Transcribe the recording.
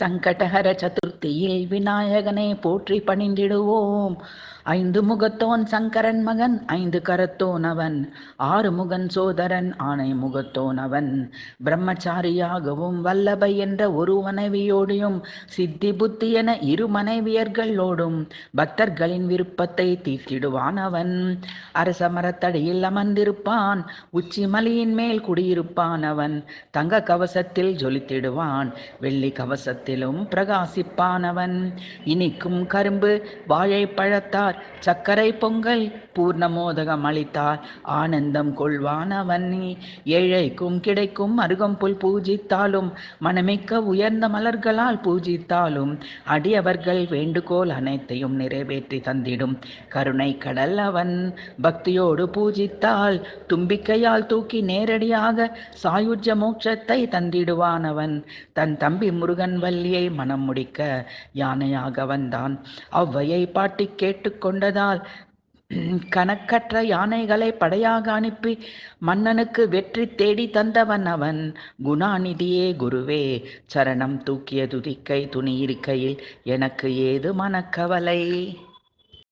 சங்கடஹர சதுர்த்தியில் விநாயகனை போற்றி பணிந்திடுவோம். ஐந்து முகத்தோன் சங்கரன் மகன், ஐந்து கரத்தோன் அவன், ஆறு முகன் சோதரன், ஆனை முகத்தோன் அவன். பிரம்மச்சாரியாகவும் வல்லபை என்ற ஒரு மனைவியோடையும், சித்தி புத்தி என இரு மனைவியர்களோடும் பக்தர்களின் விருப்பத்தை தீர்த்திடுவான் அவன். அரச மரத்தடியில் அமர்ந்திருப்பான், உச்சி மலையின் மேல் குடியிருப்பான் அவன். தங்க கவசத்தில் ஜொலித்திடுவான், வெள்ளி கவசத்திலும் பிரகாசிப்பானவன். இனிக்கும் கரும்பு வாழைப்பழத்தார் சர்க்கரை பொங்கல் பூர்ண மோதகம் அளித்தார் ஆனந்தம் கொள்வானவன். ஏழைக்கும் கிடைக்கும் அருகம்புல் பூஜித்தாலும், மனமிக்க உயர்ந்த மலர்களால் பூஜித்தாலும், அடியவர்கள் வேண்டுகோள் அனைத்தையும் நிறைவேற்றி தந்திடும் கருணை கடல் அவன். பக்தியோடு பூஜித்தால் தும்பிக்கையால் தூக்கி நேரடியாக சாயுஜ மோட்சத்தை தந்திடுவானவன். தன் தம்பி முருகன் வள்ளியை மனம் முடிக்க யானையாக வந்தான். அவ்வையை பாட்டி கேட்டுக்கொண்டதால் கணக்கற்ற யானைகளை படையாக அனுப்பி மன்னனுக்கு வெற்றி தேடி தந்தவன் அவன். குணாநிதியே குருவே சரணம், தூக்கிய துதிக்கை துணி இருக்கையில் எனக்கு ஏது மனக்கவலை.